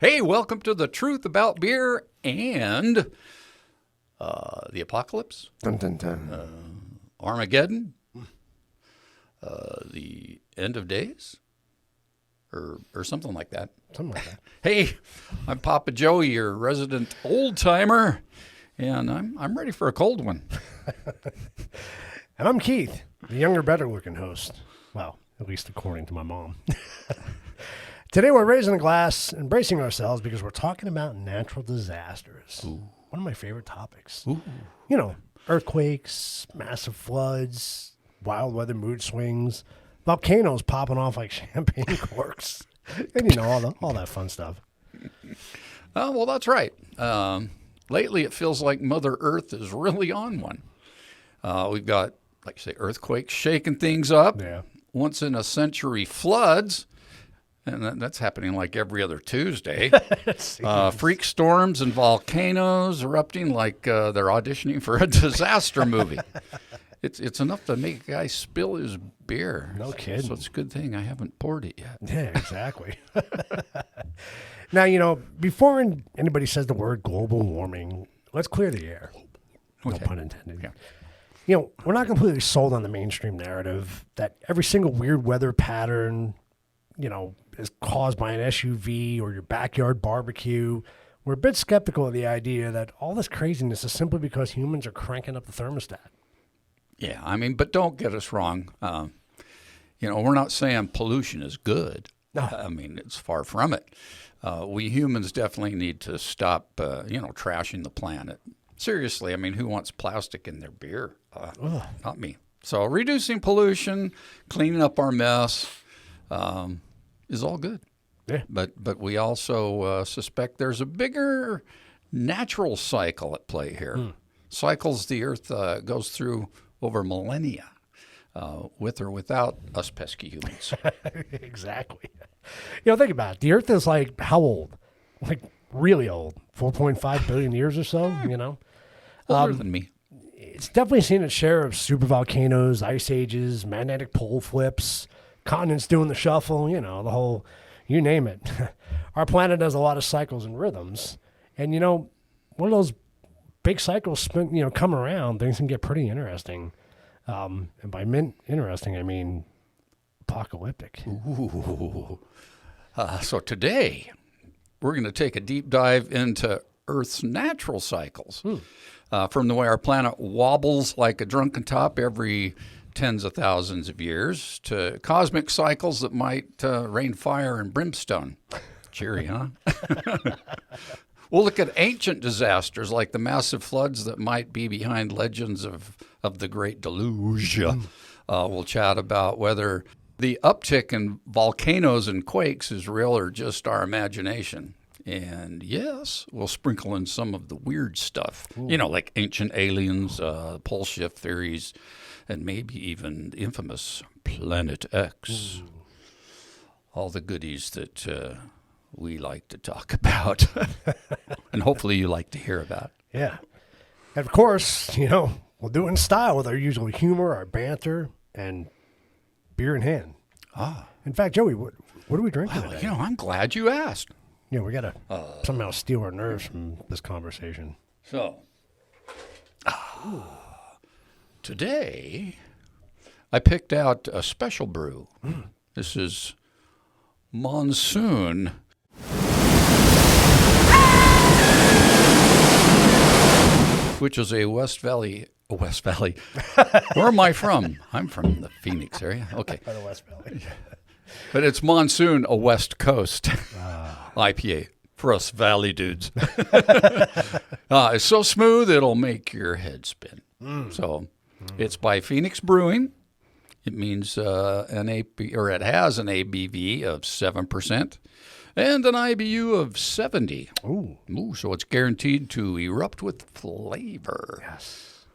Hey, welcome to the truth about beer and the apocalypse, Dun, dun, dun. Armageddon, the end of days, or something like that. Something like that. Hey, I'm Papa Joey, your resident old timer, and I'm ready for a cold one. And I'm Keith, the younger, better-looking host. Well, at least according to my mom. Today we're raising a glass and bracing ourselves because we're talking about natural disasters. Ooh. One of my favorite topics. Ooh. You know, earthquakes, massive floods, wild weather mood swings, volcanoes popping off like champagne corks, and all that fun stuff. Oh, well, that's right. Lately, it feels like Mother Earth is really on one. We've got, like you say, earthquakes shaking things up. Yeah. Once in a century floods. And that's happening like every other Tuesday. Freak storms and volcanoes erupting like they're auditioning for a disaster movie. It's enough to make a guy spill his beer. No kidding. So it's a good thing I haven't poured it yet. Yeah, exactly. Now, before anybody says the word global warming, let's clear the air. Okay. No pun intended. Yeah. We're not completely sold on the mainstream narrative that every single weird weather pattern, is caused by an SUV or your backyard barbecue. We're a bit skeptical of the idea that all this craziness is simply because humans are cranking up the thermostat. Yeah, but don't get us wrong. We're not saying pollution is good. No. It's far from it. We humans definitely need to stop, trashing the planet. Seriously, who wants plastic in their beer? Not me. So reducing pollution, cleaning up our mess, is all good. Yeah. But we also suspect there's a bigger natural cycle at play here. Cycles the Earth goes through over millennia, with or without us pesky humans. Exactly. Think about it. The Earth is like how old? Like really old. 4.5 billion years or so, Older than me. It's definitely seen its share of supervolcanoes, ice ages, magnetic pole flips, continents doing the shuffle, the whole, you name it. Our planet has a lot of cycles and rhythms. And, one of those big cycles, come around, things can get pretty interesting. And by interesting, I mean apocalyptic. Ooh. So today, we're going to take a deep dive into Earth's natural cycles. From the way our planet wobbles like a drunken top every tens of thousands of years to cosmic cycles that might rain fire and brimstone. Cheery, huh? We'll look at ancient disasters like the massive floods that might be behind legends of the Great Deluge. We'll chat about whether the uptick in volcanoes and quakes is real or just our imagination. And yes, we'll sprinkle in some of the weird stuff, like ancient aliens, pole shift theories, and maybe even the infamous Planet X. All the goodies that we like to talk about, and hopefully you like to hear about. Yeah. And of course, we'll do it in style with our usual humor, our banter, and beer in hand. In fact, Joey, what are we drinking today? I'm glad you asked. We got to somehow steal our nerves from this conversation. So, today, I picked out a special brew. This is Monsoon. Which is a West Valley. Where am I from? I'm from the Phoenix area. Okay. By the West Valley. But it's Monsoon, a West Coast IPA for us Valley dudes. It's so smooth, it'll make your head spin. So it's by Phoenix Brewing. It means it has an ABV of 7% and an IBU of 70. Ooh, so it's guaranteed to erupt with flavor. Yes.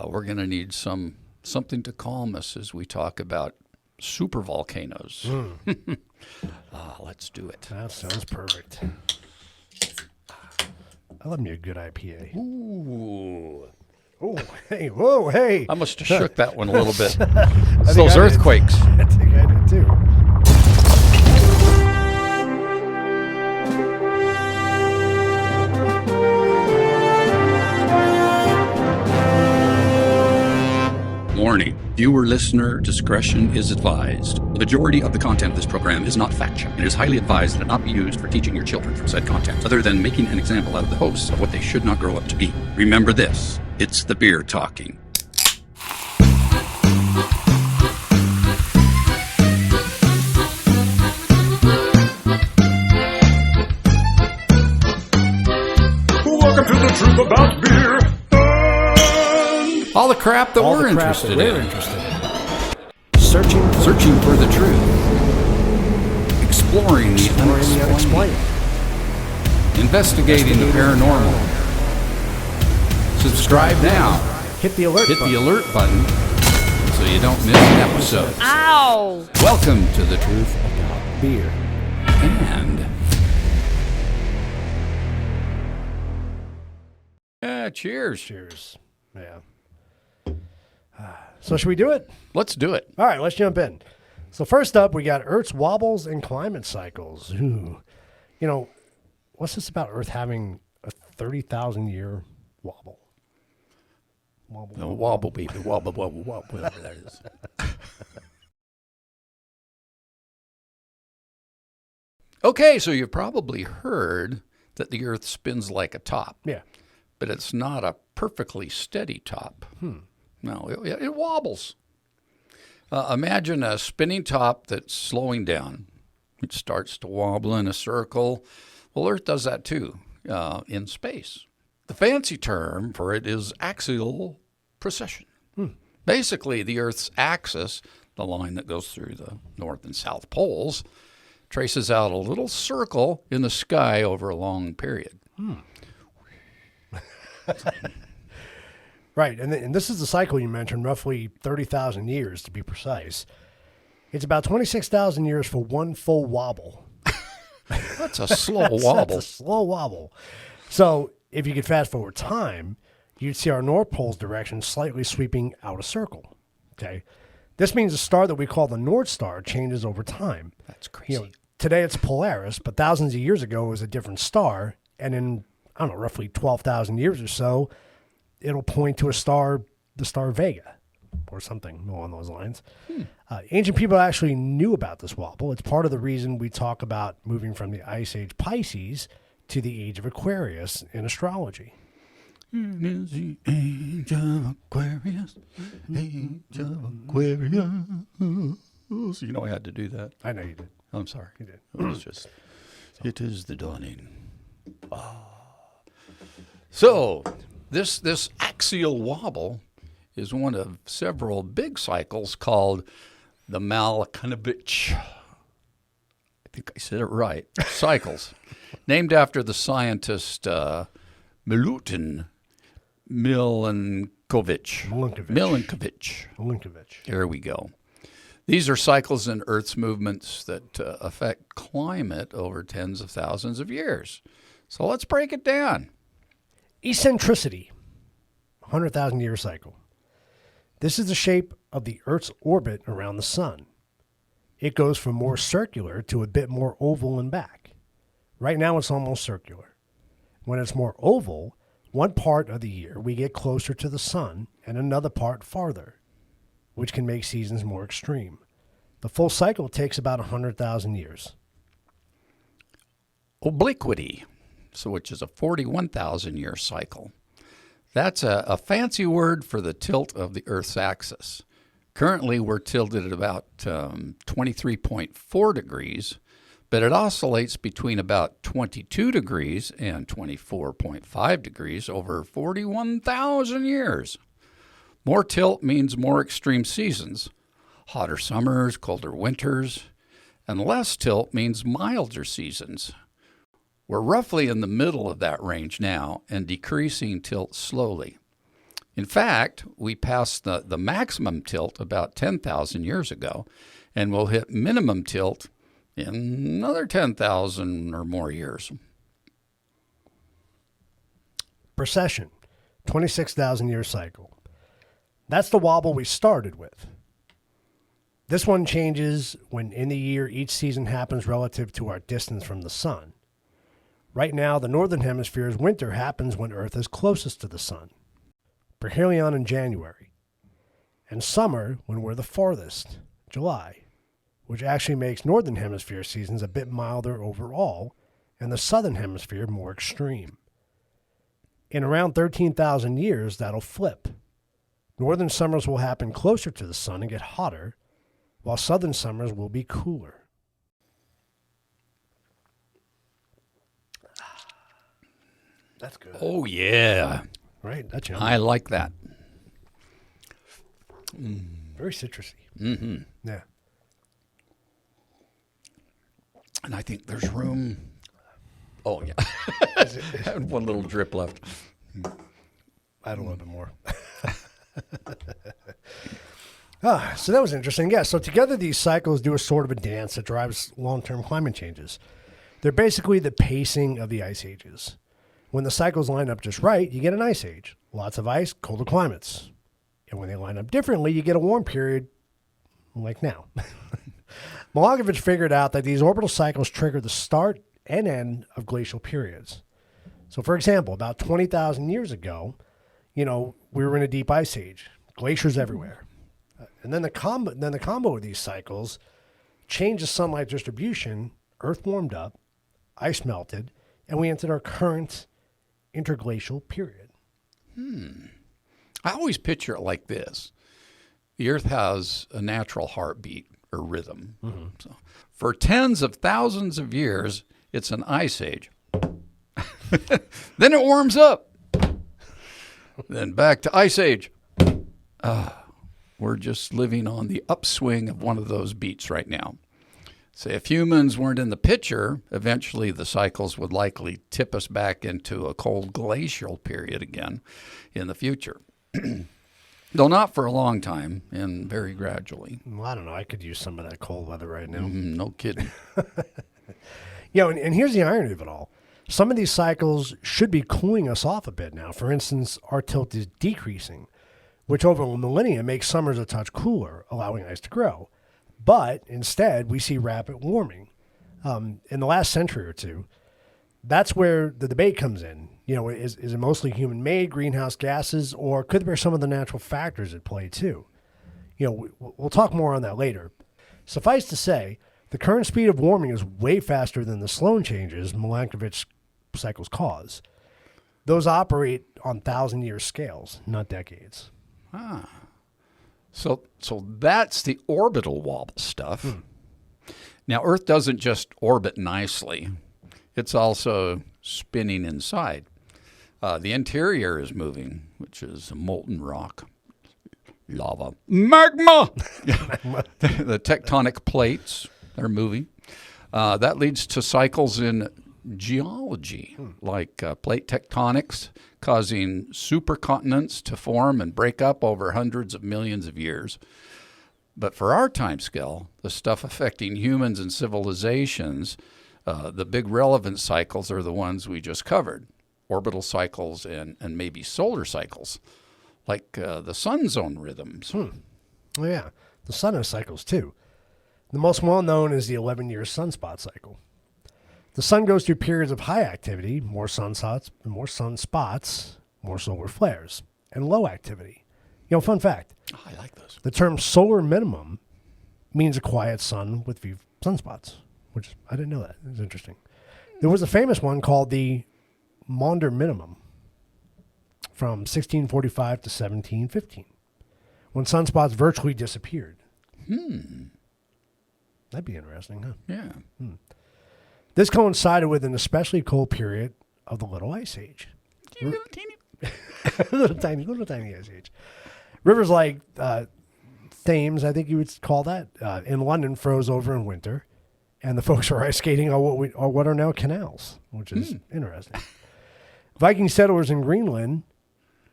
We're going to need something to calm us as we talk about super volcanoes. Let's do it. That sounds perfect. I love me a good IPA. Ooh. Oh, hey, whoa, hey. I must have shook that one a little bit. It's those earthquakes. I think I did too. Viewer listener discretion is advised. The majority of the content of this program is not fact-checked. It is highly advised that it not be used for teaching your children from said content, other than making an example out of the hosts of what they should not grow up to be. Remember this, it's the beer talking. Welcome to the truth about beer. All the crap that we're interested in. Searching for the truth. Exploring the unexplained. Investigating the paranormal. Subscribe now. Hit the alert button so you don't miss an episode. Ow! Welcome to the truth about beer. And cheers. Cheers. Yeah. So should we do it? Let's do it. All right, let's jump in. So first up, we got Earth's wobbles and climate cycles. Ooh. You know, what's this about Earth having a 30,000-year wobble? Wobble, baby. Wobble, whatever that is. Okay, so you've probably heard that the Earth spins like a top. Yeah. But it's not a perfectly steady top. No, it wobbles. Imagine a spinning top that's slowing down. It starts to wobble in a circle. Well, Earth does that too in space. The fancy term for it is axial precession. Basically, the Earth's axis, the line that goes through the North and South poles, traces out a little circle in the sky over a long period. Right, and this is the cycle you mentioned, roughly 30,000 years to be precise. It's about 26,000 years for one full wobble. That's a slow wobble. That's a slow wobble. So if you could fast forward time, you'd see our North Pole's direction slightly sweeping out a circle. Okay, this means the star that we call the North Star changes over time. That's crazy. Today it's Polaris, but thousands of years ago it was a different star, and in roughly 12,000 years or so, it'll point to a star, the star Vega, or something along those lines. Ancient people actually knew about this wobble. It's part of the reason we talk about moving from the Ice Age Pisces to the Age of Aquarius in astrology. It is the age of Aquarius, age of Aquarius. You know I had to do that. I know you did. I'm sorry. You did. It was just, it is the dawning. So, this axial wobble is one of several big cycles called the Malakanovich. I think I said it right. Cycles, named after the scientist Milutin Milankovitch. There we go. These are cycles in Earth's movements that affect climate over tens of thousands of years. So let's break it down. Eccentricity, 100,000-year cycle. This is the shape of the Earth's orbit around the sun. It goes from more circular to a bit more oval and back. Right now it's almost circular. When it's more oval, one part of the year we get closer to the sun and another part farther, which can make seasons more extreme. The full cycle takes about 100,000 years. Obliquity, which is a 41,000-year cycle. That's a fancy word for the tilt of the Earth's axis. Currently, we're tilted at about 23.4 degrees, but it oscillates between about 22 degrees and 24.5 degrees over 41,000 years. More tilt means more extreme seasons, hotter summers, colder winters, and less tilt means milder seasons. We're roughly in the middle of that range now and decreasing tilt slowly. In fact, we passed the maximum tilt about 10,000 years ago, and we'll hit minimum tilt in another 10,000 or more years. Precession, 26,000-year cycle. That's the wobble we started with. This one changes when in the year each season happens relative to our distance from the sun. Right now, the northern hemisphere's winter happens when Earth is closest to the sun, perihelion in January. and summer when we're the farthest, July, which actually makes northern hemisphere seasons a bit milder overall and the southern hemisphere more extreme. In around 13,000 years, that'll flip. Northern summers will happen closer to the sun and get hotter, while southern summers will be cooler. That's good. Oh, yeah. Right? That's yummy. I like that. Very citrusy. Mm-hmm. Yeah. And I think there's room. Oh, yeah. I had one little drip left. Add a little bit more. So that was interesting. Yeah, so together these cycles do a sort of a dance that drives long-term climate changes. They're basically the pacing of the ice ages. When the cycles line up just right, you get an ice age. Lots of ice, colder climates. And when they line up differently, you get a warm period like now. Milankovitch figured out that these orbital cycles trigger the start and end of glacial periods. So, for example, about 20,000 years ago, we were in a deep ice age, glaciers everywhere. And then the combo of these cycles changed the sunlight distribution, Earth warmed up, ice melted, and we entered our current interglacial period. I always picture it like this. The Earth has a natural heartbeat or rhythm. Mm-hmm. So for tens of thousands of years, it's an ice age. Then it warms up. Then back to ice age. We're just living on the upswing of one of those beats right now. So if humans weren't in the picture, eventually the cycles would likely tip us back into a cold glacial period again in the future. Though not for a long time and very gradually. Well, I don't know. I could use some of that cold weather right now. No kidding. And here's the irony of it all. Some of these cycles should be cooling us off a bit now. For instance, our tilt is decreasing, which over a millennia makes summers a touch cooler, allowing ice to grow. But instead, we see rapid warming. In the last century or two, that's where the debate comes in. Is it mostly human-made greenhouse gases, or could there be some of the natural factors at play too? We'll talk more on that later. Suffice to say, the current speed of warming is way faster than the slow changes Milankovitch cycles cause. Those operate on 1,000-year scales, not decades. So that's the orbital wobble stuff. Now, Earth doesn't just orbit nicely. It's also spinning inside. The interior is moving, which is molten rock, lava, magma. The tectonic plates are moving. That leads to cycles in geology, like plate tectonics, causing supercontinents to form and break up over hundreds of millions of years. But for our time scale, the stuff affecting humans and civilizations, the big relevant cycles are the ones we just covered. Orbital cycles and maybe solar cycles, like the sun's own rhythms. Oh, yeah. The sun has cycles, too. The most well-known is the 11-year sunspot cycle. The sun goes through periods of high activity, more sunspots, more solar flares, and low activity. Fun fact. Oh, I like those. The term solar minimum means a quiet sun with few sunspots, which I didn't know that. It was interesting. There was a famous one called the Maunder minimum from 1645 to 1715, when sunspots virtually disappeared. That'd be interesting, huh? Yeah. This coincided with an especially cold period of the Little Ice Age. little tiny Ice Age. Rivers like Thames, I think you would call that, in London froze over in winter, and the folks were ice skating on what are now canals, which is interesting. Viking settlers in Greenland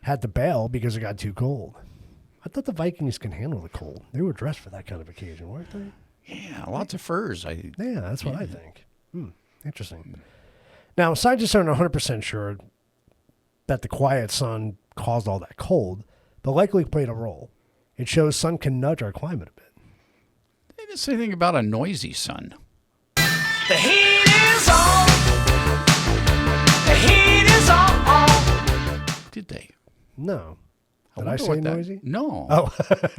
had to bail because it got too cold. I thought the Vikings can handle the cold. They were dressed for that kind of occasion, weren't they? Yeah, lots of furs. Yeah, that's what I think. Interesting. Now, scientists aren't 100% sure that the quiet sun caused all that cold, but likely played a role. It shows sun can nudge our climate a bit. They didn't say anything about a noisy sun. The heat is on. The heat is on. Did they? No. Did I say noisy? No. Oh.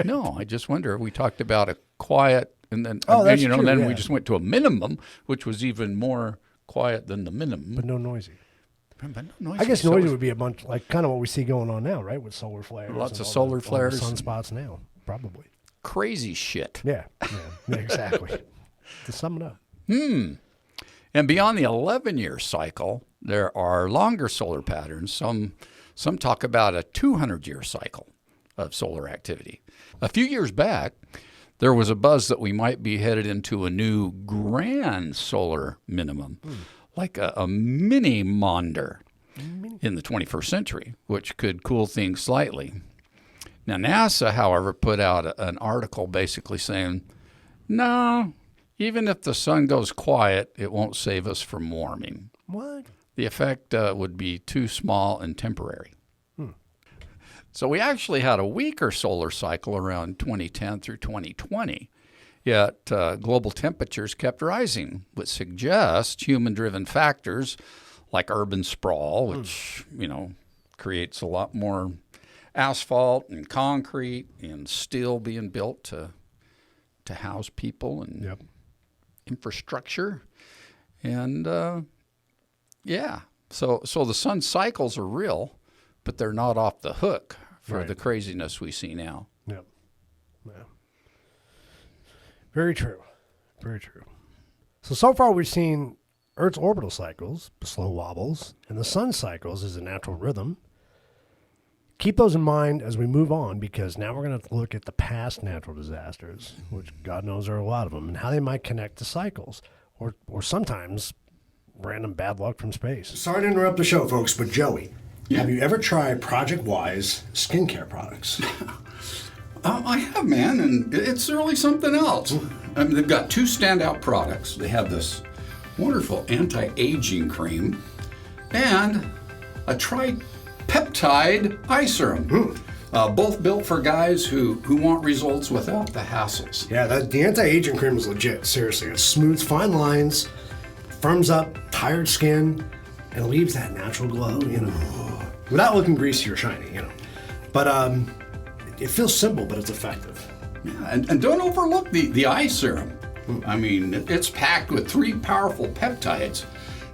No, I just wonder. We talked about a quiet, and then that's true, then yeah. we just went to a minimum, which was even more quiet than the minimum. But no noisy. But no noisy. I guess So noisy would be a bunch, like kind of what we see going on now, right? With solar flares. Lots and of all solar all flares. sunspots now, probably. crazy shit. Yeah, exactly. To sum it up. And beyond the 11-year cycle, there are longer solar patterns. Some talk about a 200-year cycle of solar activity. A few years back, there was a buzz that we might be headed into a new grand solar minimum, like a mini Maunder in the 21st century, which could cool things slightly. Now, NASA, however, put out an article basically saying, no, even if the sun goes quiet, it won't save us from warming. What? The effect would be too small and temporary. So we actually had a weaker solar cycle around 2010 through 2020, yet global temperatures kept rising, which suggests human-driven factors like urban sprawl, which, creates a lot more asphalt and concrete and steel being built to house people and infrastructure. And, so the sun cycles are real, but they're not off the hook for the craziness we see now. Yep. Yeah. Very true. Very true. So far we've seen Earth's orbital cycles, slow wobbles, and the sun cycles as a natural rhythm. Keep those in mind as we move on, because now we're going to look at the past natural disasters, which God knows there are a lot of them, and how they might connect to cycles, or sometimes random bad luck from space. Sorry to interrupt the show, folks, but Joey, have you ever tried Project Y's skincare products? I have, man, and it's really something else. They've got two standout products. They have this wonderful anti-aging cream and a tripeptide eye serum. Both built for guys who want results without the hassles. Yeah, the anti-aging cream is legit, seriously. It smooths fine lines, firms up tired skin, and leaves that natural glow, without looking greasy or shiny, But it feels simple, but it's effective. Yeah, and don't overlook the eye serum. I mean, it's packed with 3 powerful peptides.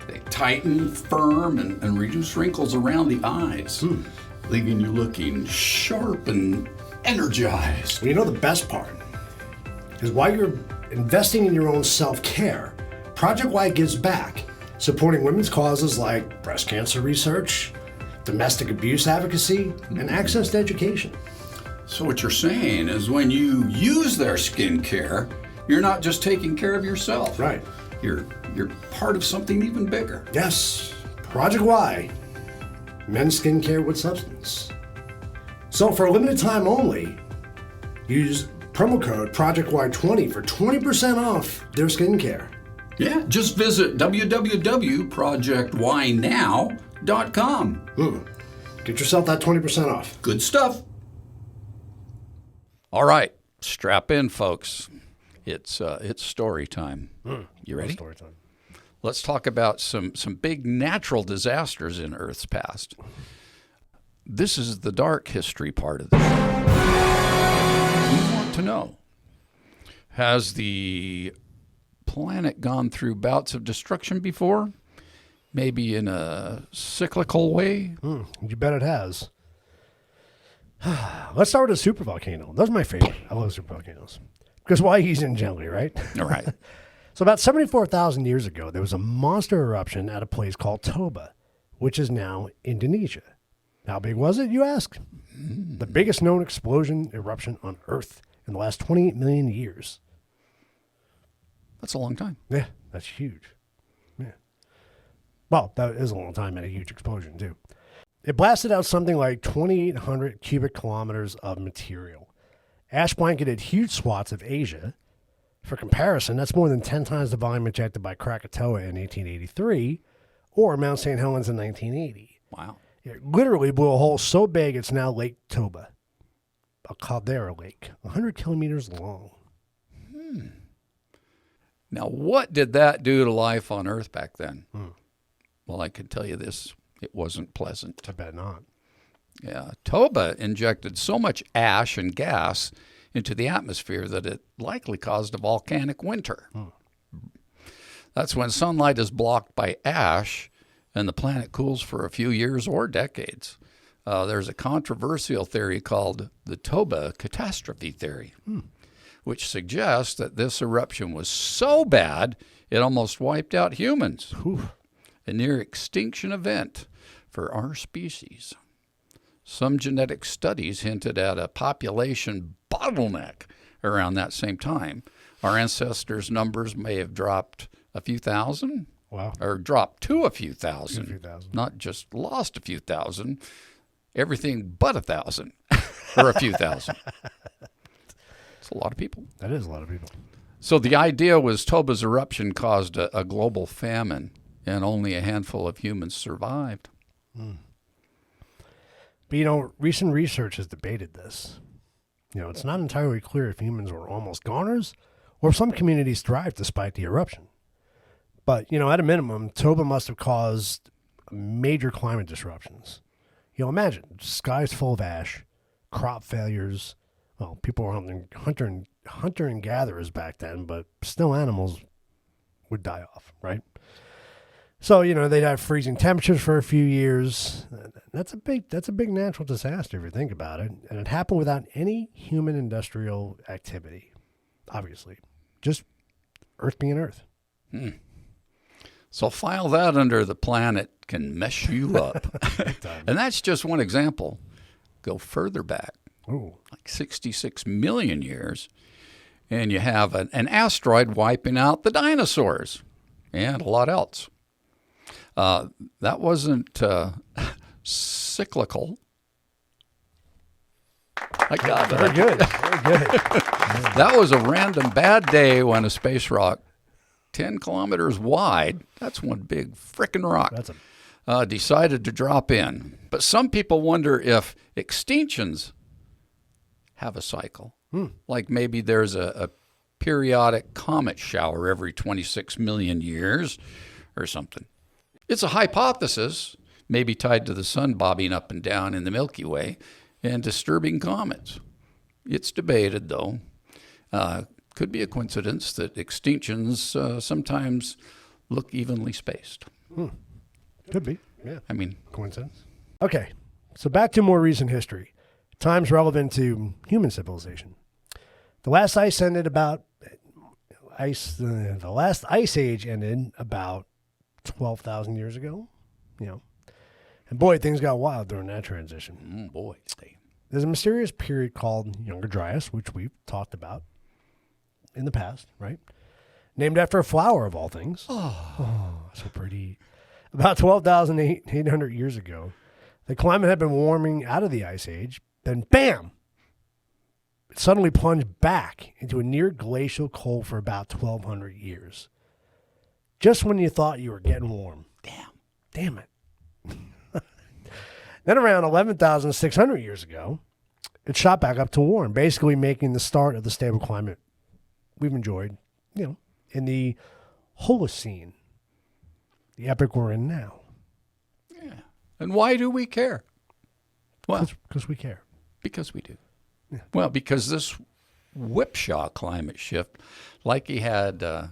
They tighten, firm, and reduce wrinkles around the eyes, leaving you looking sharp and energized. Well, the best part is while you're investing in your own self-care, Project Y gives back, supporting women's causes like breast cancer research, domestic abuse advocacy, and access to education. So what you're saying is when you use their skincare, you're not just taking care of yourself. Right. You're part of something even bigger. Yes, Project Y, men's skincare with substance. So for a limited time only, use promo code ProjectY20 for 20% off their skincare. Yeah, just visit www.projectynow.com. Get yourself that 20% off. Good stuff. All right, strap in, folks. It's story time. You ready? Story time. Let's talk about some big natural disasters in Earth's past. This is the dark history part of this. We want to know, has the planet gone through bouts of destruction before? Maybe in a cyclical way? You bet it has. Let's start with a supervolcano. That's my favorite. I love supervolcanoes. Because why ease in gently, right? All right. So about 74,000 years ago, there was a monster eruption at a place called Toba, which is now Indonesia. How big was it, you ask? The biggest known explosion eruption on Earth in the last 28 million years. That's a long time. Yeah, that's huge. Yeah. Well, that is a long time and a huge explosion, too. It blasted out something like 2,800 cubic kilometers of material. Ash blanketed huge swaths of Asia. For comparison, that's more than 10 times the volume ejected by Krakatoa in 1883 or Mount St. Helens in 1980. Wow. It literally blew a hole so big it's now Lake Toba, a caldera lake, 100 kilometers long. Now, what did that do to life on Earth back then? Well, I can tell you this. It wasn't pleasant. I bet not. Yeah, Toba injected so much ash and gas into the atmosphere that it likely caused a volcanic winter. That's when sunlight is blocked by ash and the planet cools for a few years or decades. There's a controversial theory called the Toba catastrophe theory, which suggests that this eruption was so bad it almost wiped out humans. A near extinction event for our species. Some genetic studies hinted at a population bottleneck around that same time. Our ancestors' numbers may have dropped a few thousand. Wow. Or dropped to a few thousand. A few thousand. Not just lost a few thousand. Everything but 1,000 or a few thousand. It's a lot of people. That is a lot of people. So the idea was Toba's eruption caused a global famine, and only a handful of humans survived. But, recent research has debated this. It's not entirely clear if humans were almost goners or if some communities thrived despite the eruption. But, at a minimum, Toba must have caused major climate disruptions. Imagine, skies full of ash, crop failures. Well, people were hunter and gatherers back then, but still animals would die off, right? So, they'd have freezing temperatures for a few years. That's a big natural disaster if you think about it. And it happened without any human industrial activity, obviously. Just Earth being Earth. So file that under the planet can mess you up. And that's just one example. Go further back, like 66 million years, and you have an asteroid wiping out the dinosaurs and a lot else. That wasn't cyclical. I got that. Very good. Very good. That was a random bad day when a space rock 10 kilometers wide, that's one big frickin' rock, decided to drop in. But some people wonder if extinctions have a cycle. Like maybe there's a periodic comet shower every 26 million years or something. It's a hypothesis, maybe tied to the sun bobbing up and down in the Milky Way and disturbing comets. It's debated, though. Could be a coincidence that extinctions sometimes look evenly spaced. Could be, yeah. I mean, coincidence. Okay, so back to more recent history. Times relevant to human civilization. The last ice ended about the last ice age ended about 12,000 years ago. And boy, things got wild during that transition. Boy, there's a mysterious period called Younger Dryas, which we've talked about in the past, right? Named after a flower of all things. Oh, so pretty. About 12,800 years ago, the climate had been warming out of the ice age. Then, bam! It suddenly plunged back into a near glacial cold for about 1,200 years. Just when you thought you were getting warm. Damn it. Then around 11,600 years ago, it shot back up to warm, basically making the start of the stable climate we've enjoyed, in the Holocene, the epoch we're in now. Yeah. And why do we care? Well, because we care. Because we do. Yeah. Well, because this whipsaw climate shift likely had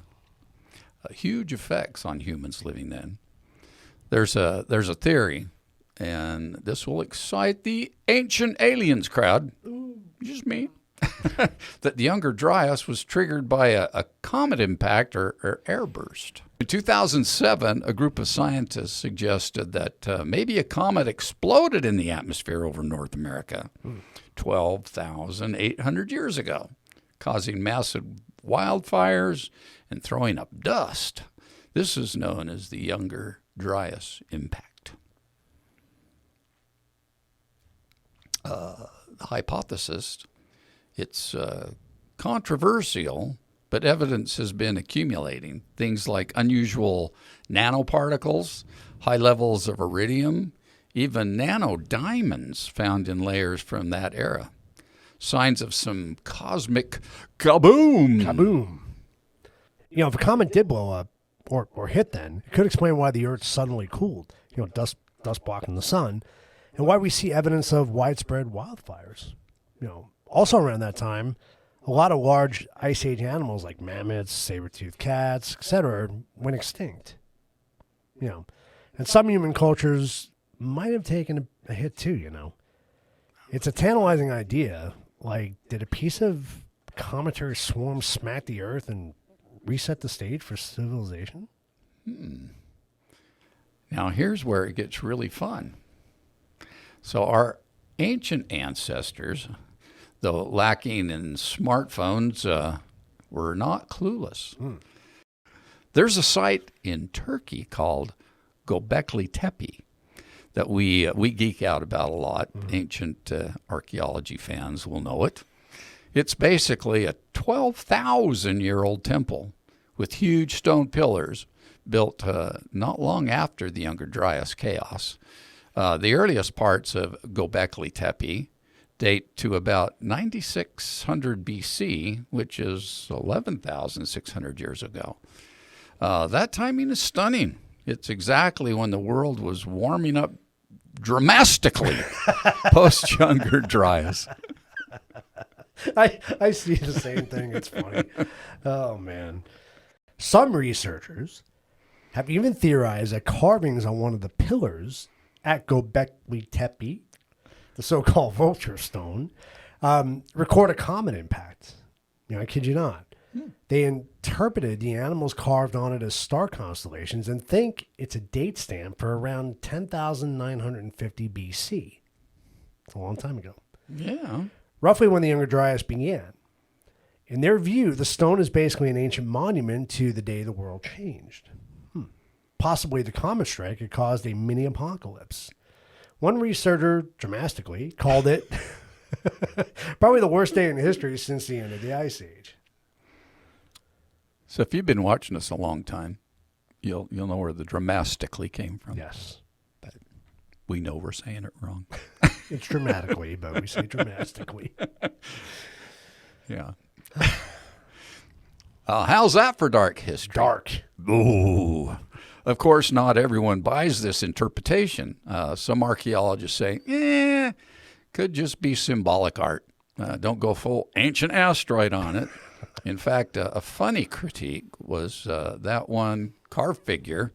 huge effects on humans living then. There's a theory, and this will excite the ancient aliens crowd, just me, that the Younger Dryas was triggered by a comet impact or airburst. In 2007, a group of scientists suggested that maybe a comet exploded in the atmosphere over North America 12,800 years ago, causing massive wildfires and throwing up dust. This is known as the Younger Dryas impact. The hypothesis, it's controversial, but evidence has been accumulating. Things like unusual nanoparticles, high levels of iridium, even nanodiamonds found in layers from that era. Signs of some cosmic kaboom. Kaboom. If a comet did blow up or hit then, it could explain why the Earth suddenly cooled. Dust blocking the sun. and why we see evidence of widespread wildfires. Also around that time, a lot of large Ice Age animals like mammoths, saber-toothed cats, etc., went extinct. And some human cultures might have taken a hit too. It's a tantalizing idea. Like, did a piece of cometary swarm smack the Earth and reset the stage for civilization? Now, here's where it gets really fun. So our ancient ancestors, though lacking in smartphones, were not clueless. There's a site in Turkey called Göbekli Tepe that we geek out about a lot. Ancient archaeology fans will know it. It's basically a 12,000-year-old temple with huge stone pillars built not long after the Younger Dryas chaos. The earliest parts of Göbekli Tepe date to about 9600 BC, which is 11,600 years ago. That timing is stunning. It's exactly when the world was warming up dramatically post-Younger Dryas. I see the same thing. It's funny. Oh, man. Some researchers have even theorized that carvings on one of the pillars at Göbekli Tepe, the so-called vulture stone, record a comet impact. I kid you not. They interpreted the animals carved on it as star constellations and think it's a date stamp for around 10,950 BC. It's a long time ago. Yeah. Roughly when the Younger Dryas began. In their view, the stone is basically an ancient monument to the day the world changed. Possibly the comet strike had caused a mini apocalypse. One researcher, dramatically, called it probably the worst day in history since the end of the Ice Age. So if you've been watching us a long time, you'll know where the dramatically came from. Yes. But we know we're saying it wrong. It's dramatically, but we say dramatically. Yeah. How's that for dark history? Dark. Ooh. Of course, not everyone buys this interpretation. Some archaeologists say, could just be symbolic art. Don't go full ancient asteroid on it. In fact, a funny critique was that one carved figure,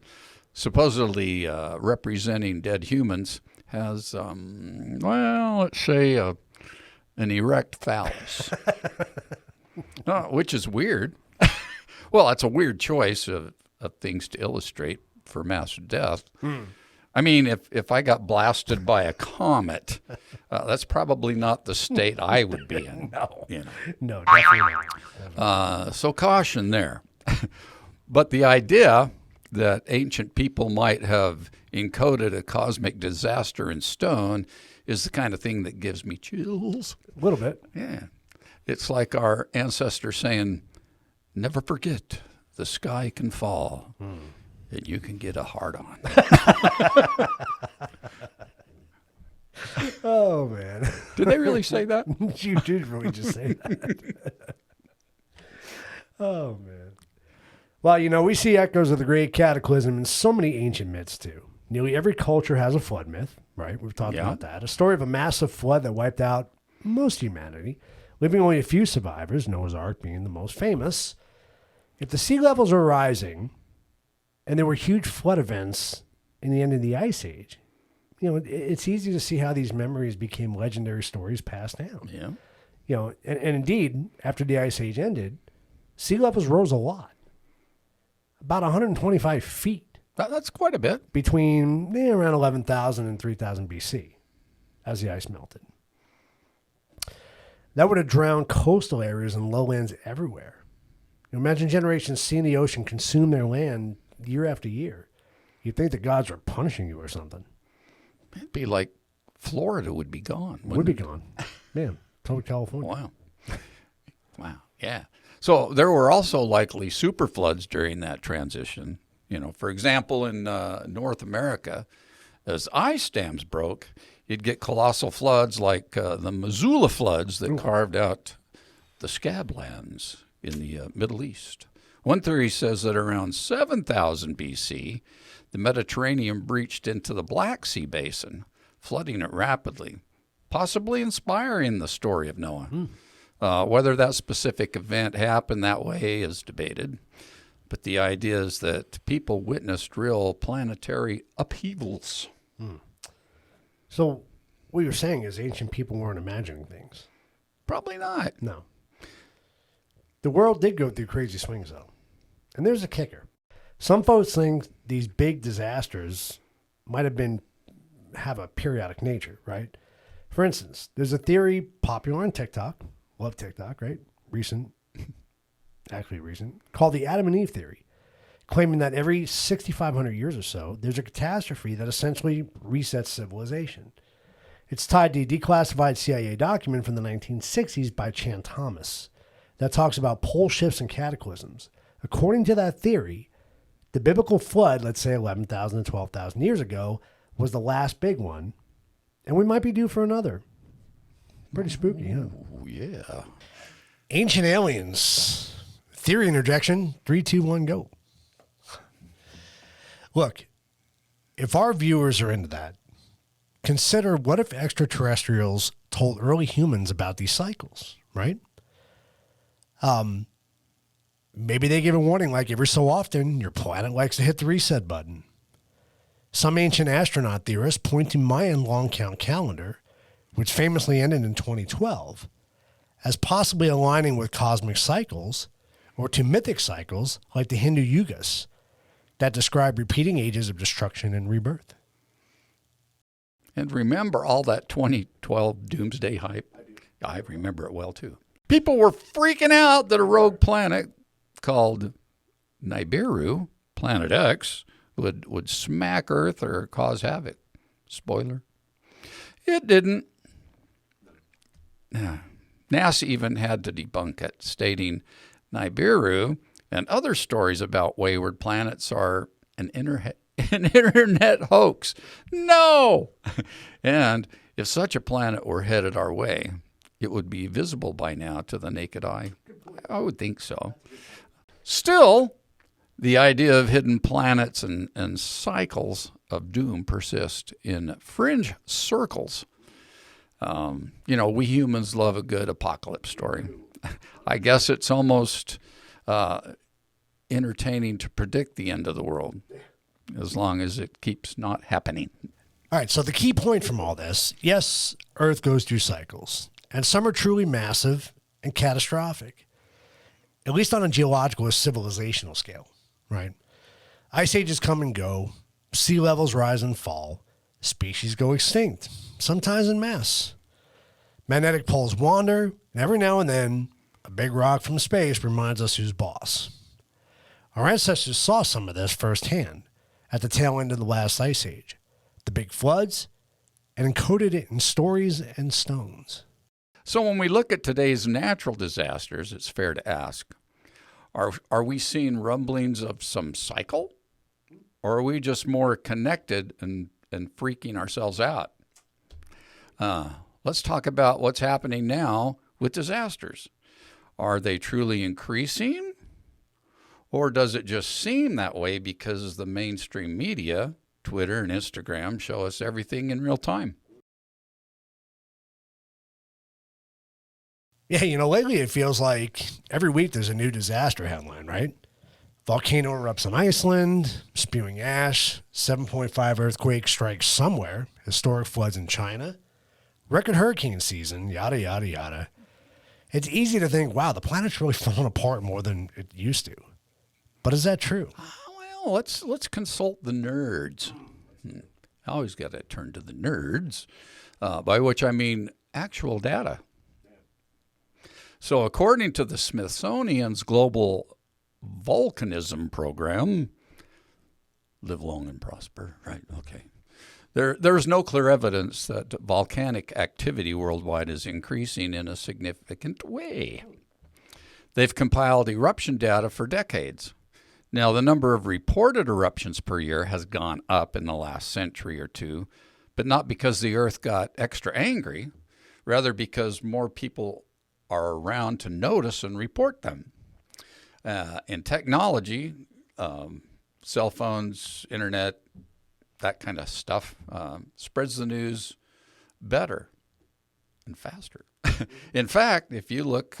supposedly representing dead humans, has, let's say an erect phallus, which is weird. Well, that's a weird choice of things to illustrate for mass death. I mean, if I got blasted by a comet, that's probably not the state I would be in. No, definitely not. So caution there. But the idea that ancient people might have encoded a cosmic disaster in stone is the kind of thing that gives me chills. A little bit. Yeah. It's like our ancestors saying, never forget, the sky can fall and you can get a hard-on. Oh, man. Did they really say that? You did really just say that. Oh, man. Well, we see echoes of the Great Cataclysm in so many ancient myths, too. Nearly every culture has a flood myth, right? We've talked about that. A story of a massive flood that wiped out most humanity, leaving only a few survivors, Noah's Ark being the most famous. If the sea levels are rising and there were huge flood events in the end of the Ice Age, it's easy to see how these memories became legendary stories passed down. Yeah. And indeed, after the Ice Age ended, sea levels rose a lot, about 125 feet. That's quite a bit. Between around 11,000 and 3,000 BC as the ice melted. That would have drowned coastal areas and lowlands everywhere. Imagine generations seeing the ocean consume their land year after year. You'd think the gods were punishing you or something. It'd be like Florida would be gone. Would be gone. Man, totally California. Wow. Wow. Yeah. So there were also likely super floods during that transition. For example, in North America, as ice dams broke, you'd get colossal floods like the Missoula floods that carved out the Scablands in the Middle East. One theory says that around 7000 BC, the Mediterranean breached into the Black Sea basin, flooding it rapidly, possibly inspiring the story of Noah. Whether that specific event happened that way is debated, but the idea is that people witnessed real planetary upheavals. So what you're saying is ancient people weren't imagining things. Probably not. No. The world did go through crazy swings, though. And there's a kicker. Some folks think these big disasters might have a periodic nature, right? For instance, there's a theory popular on TikTok. Love TikTok, right? Recent, called the Adam and Eve theory, claiming that every 6,500 years or so, there's a catastrophe that essentially resets civilization. It's tied to a declassified CIA document from the 1960s by Chan Thomas that talks about pole shifts and cataclysms. According to that theory, the biblical flood, let's say 11,000 to 12,000 years ago, was the last big one, and we might be due for another. Pretty spooky, huh? Oh, yeah. Ancient aliens. Theory interjection. 3, 2, 1, go. Look, if our viewers are into that, consider what if extraterrestrials told early humans about these cycles, right? Maybe they give a warning like every so often, your planet likes to hit the reset button. Some ancient astronaut theorists point to Mayan long count calendar, which famously ended in 2012, as possibly aligning with cosmic cycles or to mythic cycles like the Hindu yugas that describe repeating ages of destruction and rebirth. And remember all that 2012 doomsday hype? I remember it well, too. People were freaking out that a rogue planet called Nibiru, Planet X, would smack Earth or cause havoc. Spoiler. It didn't. NASA even had to debunk it, stating Nibiru and other stories about wayward planets are an internet hoax. No! And if such a planet were headed our way, it would be visible by now to the naked eye. I would think so. Still, the idea of hidden planets and cycles of doom persist in fringe circles. We humans love a good apocalypse story. I guess it's almost entertaining to predict the end of the world, as long as it keeps not happening. All right, so the key point from all this, yes, Earth goes through cycles, and some are truly massive and catastrophic, at least on a geological or civilizational scale, right? Ice ages come and go, sea levels rise and fall, species go extinct, sometimes en masse. Magnetic poles wander, and every now and then, a big rock from space reminds us who's boss. Our ancestors saw some of this firsthand at the tail end of the last ice age, the big floods, and encoded it in stories and stones. So when we look at today's natural disasters, it's fair to ask, are we seeing rumblings of some cycle? Or are we just more connected and freaking ourselves out? Let's talk about what's happening now with disasters. Are they truly increasing? Or does it just seem that way because the mainstream media, Twitter and Instagram, show us everything in real time? Yeah, lately it feels like every week there's a new disaster headline, right? Volcano erupts in Iceland, spewing ash, 7.5 earthquake strikes somewhere, historic floods in China, record hurricane season, yada, yada, yada. It's easy to think, wow, the planet's really falling apart more than it used to. But is that true? Well, let's consult the nerds. I always got to turn to the nerds, by which I mean actual data. So according to the Smithsonian's Global Volcanism Program, live long and prosper, right? Okay. There's no clear evidence that volcanic activity worldwide is increasing in a significant way. They've compiled eruption data for decades. Now, the number of reported eruptions per year has gone up in the last century or two, but not because the Earth got extra angry, rather because more people are around to notice and report them. In technology, cell phones, internet, that kind of stuff spreads the news better and faster. In fact, if you look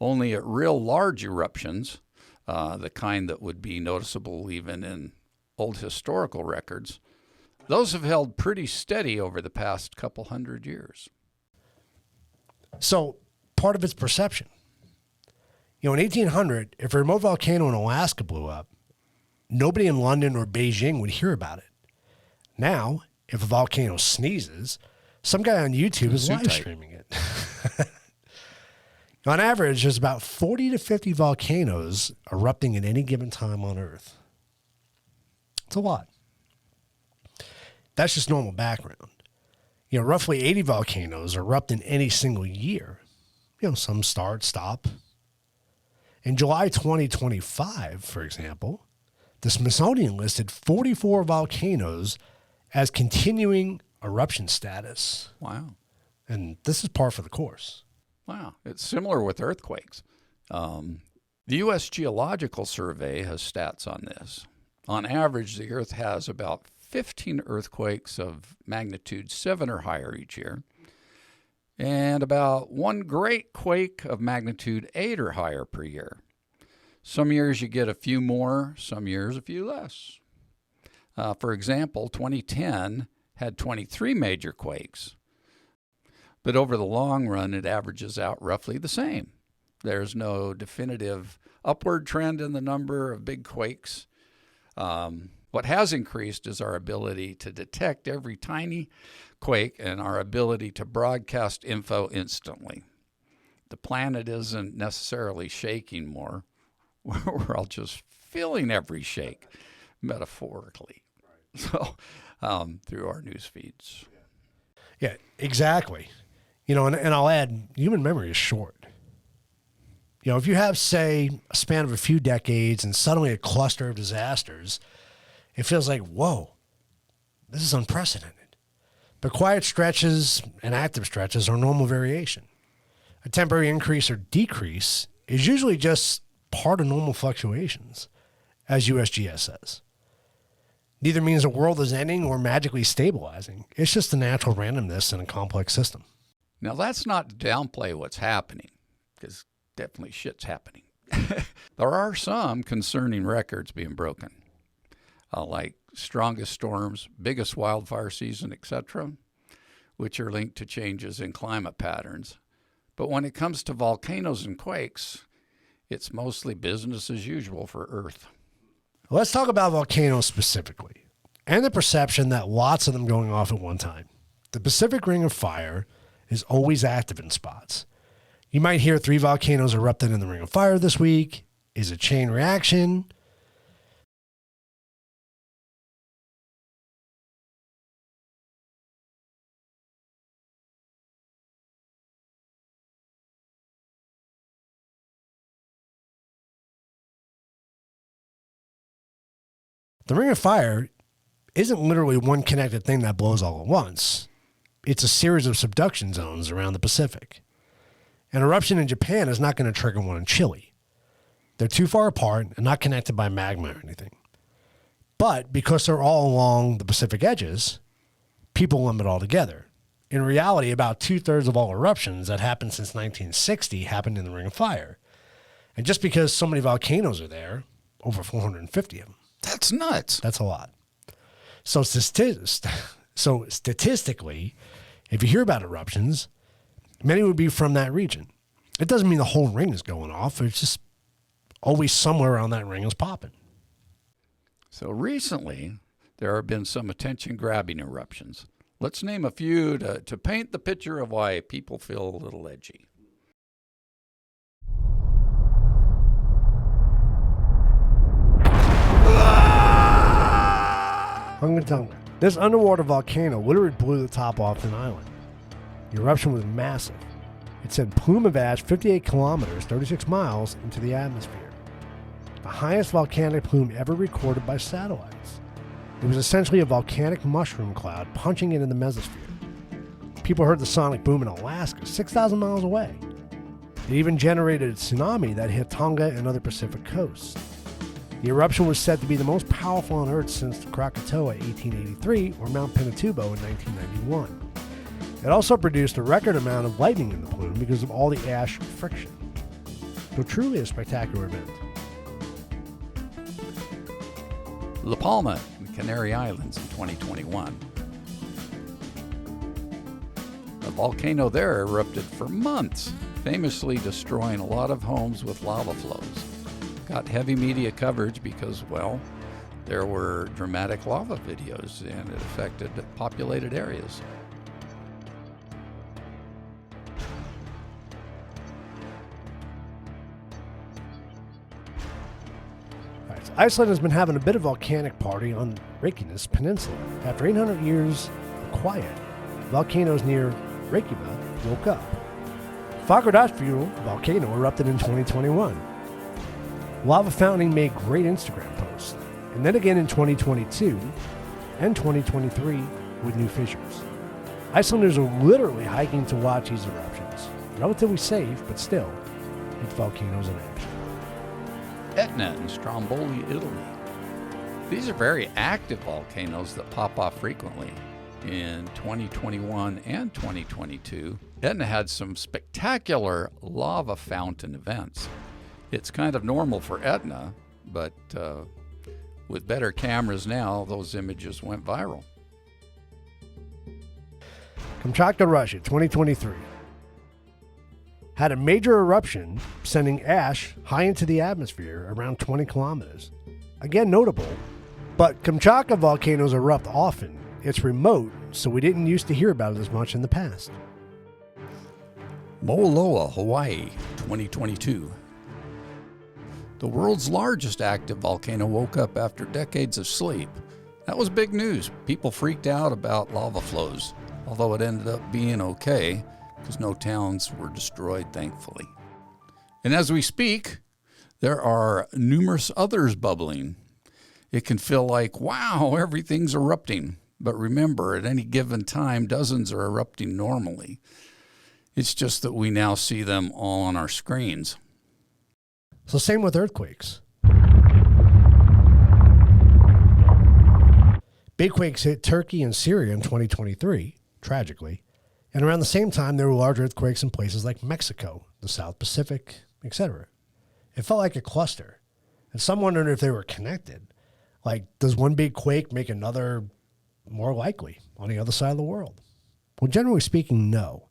only at real large eruptions, the kind that would be noticeable even in old historical records, those have held pretty steady over the past couple hundred years. So part of its perception. In 1800, if a remote volcano in Alaska blew up, nobody in London or Beijing would hear about it. Now, if a volcano sneezes, some guy on YouTube is live streaming it. On average, there's about 40 to 50 volcanoes erupting at any given time on Earth. It's a lot. That's just normal background. Roughly 80 volcanoes erupt in any single year. Some start, stop. In July 2025, for example, the Smithsonian listed 44 volcanoes as continuing eruption status. Wow. And this is par for the course. Wow. It's similar with earthquakes. The U.S. Geological Survey has stats on this. On average, the Earth has about 15 earthquakes of magnitude 7 or higher each year, and about one great quake of magnitude 8 or higher per year. Some years you get a few more, some years a few less. For example, 2010 had 23 major quakes, but over the long run, it averages out roughly the same. There's no definitive upward trend in the number of big quakes. What has increased is our ability to detect every tiny quake and our ability to broadcast info instantly. The planet isn't necessarily shaking more. We're all just feeling every shake, metaphorically, so through our news feeds. Yeah, exactly. And I'll add, human memory is short. If you have, say, a span of a few decades and suddenly a cluster of disasters, it feels like, whoa, this is unprecedented. But quiet stretches and active stretches are normal variation. A temporary increase or decrease is usually just part of normal fluctuations, as USGS says. Neither means the world is ending or magically stabilizing. It's just the natural randomness in a complex system. Now, that's not to downplay what's happening, because definitely shit's happening. There are some concerning records being broken, like strongest storms, biggest wildfire season, etc., which are linked to changes in climate patterns. But when it comes to volcanoes and quakes, it's mostly business as usual for Earth. Let's talk about volcanoes specifically, and the perception that lots of them going off at one time. The Pacific Ring of Fire is always active in spots. You might hear 3 volcanoes erupted in the Ring of Fire this week. Is it chain reaction? The Ring of Fire isn't literally one connected thing that blows all at once. It's a series of subduction zones around the Pacific. An eruption in Japan is not going to trigger one in Chile. They're too far apart and not connected by magma or anything. But because they're all along the Pacific edges, people lump it all together. In reality, about 2/3 of all eruptions that happened since 1960 happened in the Ring of Fire. And just because so many volcanoes are there, over 450 of them. That's nuts. That's a lot. So statistically, if you hear about eruptions, many would be from that region. It doesn't mean the whole ring is going off. It's just always somewhere around that ring is popping. So recently, there have been some attention-grabbing eruptions. Let's name a few to paint the picture of why people feel a little edgy. Hunga Tonga. This underwater volcano literally blew the top off an island. The eruption was massive. It sent plume of ash 58 kilometers, 36 miles, into the atmosphere. The highest volcanic plume ever recorded by satellites. It was essentially a volcanic mushroom cloud punching into the mesosphere. People heard the sonic boom in Alaska, 6,000 miles away. It even generated a tsunami that hit Tonga and other Pacific coasts. The eruption was said to be the most powerful on Earth since Krakatoa 1883 or Mount Pinatubo in 1991. It also produced a record amount of lightning in the plume because of all the ash friction. So truly a spectacular event. La Palma and the Canary Islands in 2021. A volcano there erupted for months, famously destroying a lot of homes with lava flows. Got heavy media coverage because, well, there were dramatic lava videos and it affected populated areas. Iceland has been having a bit of volcanic party on Reykjanes Peninsula. After 800 years of quiet, volcanoes near Reykjavik woke up. Fagradalsfjall volcano erupted in 2021. Lava fountaining made great Instagram posts, and then again in 2022 and 2023 with new fissures. Icelanders are literally hiking to watch these eruptions. Relatively safe, but still, it's volcanoes in action. Etna in Stromboli, Italy. These are very active volcanoes that pop off frequently. In 2021 and 2022, Etna had some spectacular lava fountain events. It's kind of normal for Etna, but with better cameras now, those images went viral. Kamchatka, Russia, 2023. Had a major eruption, sending ash high into the atmosphere around 20 kilometers. Again, notable, but Kamchatka volcanoes erupt often. It's remote, so we didn't used to hear about it as much in the past. Mauna Loa, Hawaii, 2022. The world's largest active volcano woke up after decades of sleep. That was big news. People freaked out about lava flows, although it ended up being okay because no towns were destroyed, thankfully. And as we speak, there are numerous others bubbling. It can feel like, wow, everything's erupting. But remember, at any given time, dozens are erupting normally. It's just that we now see them all on our screens. So same with earthquakes. Big quakes hit Turkey and Syria in 2023, tragically. And around the same time, there were large earthquakes in places like Mexico, the South Pacific, etc. It felt like a cluster. And some wondered if they were connected. Like, does one big quake make another more likely on the other side of the world? Well, generally speaking, no.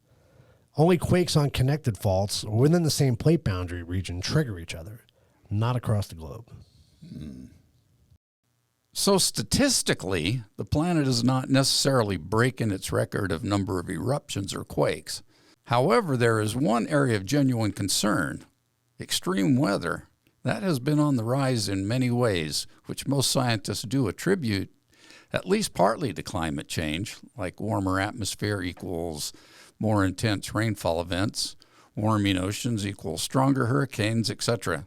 Only quakes on connected faults or within the same plate boundary region trigger each other, not across the globe. So statistically, the planet is not necessarily breaking its record of number of eruptions or quakes. However, there is one area of genuine concern: extreme weather. That has been on the rise in many ways, which most scientists do attribute at least partly to climate change, like warmer atmosphere equals more intense rainfall events, warming oceans equals stronger hurricanes, etc.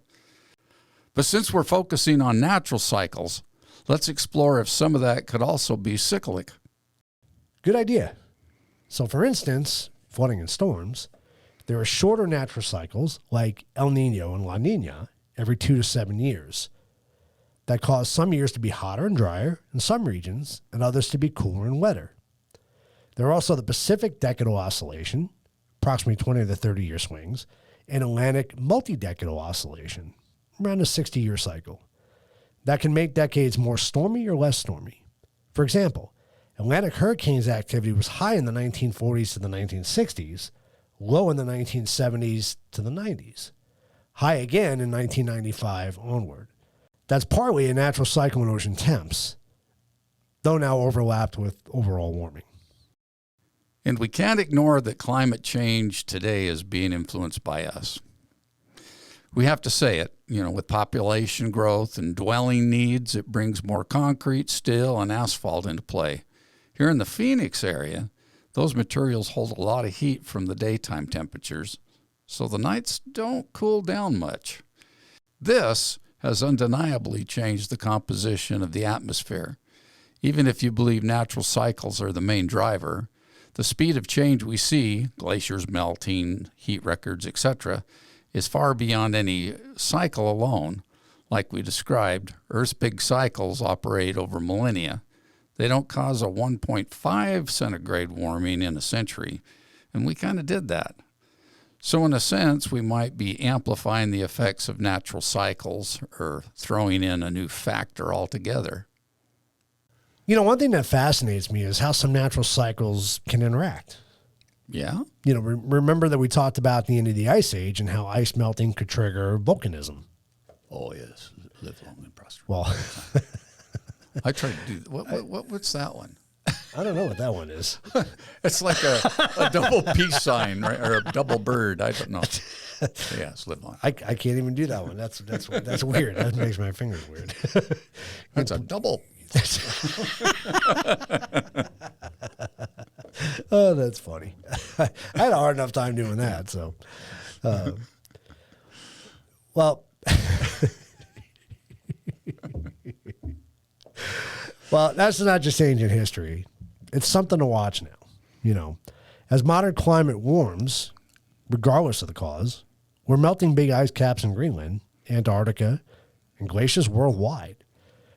But since we're focusing on natural cycles, let's explore if some of that could also be cyclic. Good idea. So for instance, flooding and storms, there are shorter natural cycles like El Nino and La Nina every 2 to 7 years that cause some years to be hotter and drier in some regions and others to be cooler and wetter. There are also the Pacific Decadal Oscillation, approximately 20 to 30 year swings, and Atlantic Multi-Decadal Oscillation, around a 60-year cycle, that can make decades more stormy or less stormy. For example, Atlantic hurricanes activity was high in the 1940s to the 1960s, low in the 1970s to the 90s, high again in 1995 onward. That's partly a natural cycle in ocean temps, though now overlapped with overall warming. And we can't ignore that climate change today is being influenced by us. We have to say it, with population growth and dwelling needs, it brings more concrete, steel, and asphalt into play. Here in the Phoenix area, those materials hold a lot of heat from the daytime temperatures, so the nights don't cool down much. This has undeniably changed the composition of the atmosphere. Even if you believe natural cycles are the main driver, the speed of change we see, glaciers melting, heat records, etc., is far beyond any cycle alone, like we described, Earth's big cycles operate over millennia. They don't cause a 1.5 centigrade warming in a century, and we kind of did that. So in a sense, we might be amplifying the effects of natural cycles or throwing in a new factor altogether. You know, one thing that fascinates me is how some natural cycles can interact. Yeah? You know, remember that we talked about the end of the Ice Age and how ice melting could trigger volcanism. Oh, yes. Live long and prosper. Well, I tried to do what's that one? I don't know what that one is. It's like a double peace sign, right? Or a double bird. I don't know. Yes, live long. I can't even do that one. That's weird. That makes my fingers weird. That's a double. Oh, that's funny. I had a hard enough time doing that. So, well, well, that's not just ancient history. It's something to watch now. You know, as modern climate warms, regardless of the cause, we're melting big ice caps in Greenland, Antarctica, and glaciers worldwide.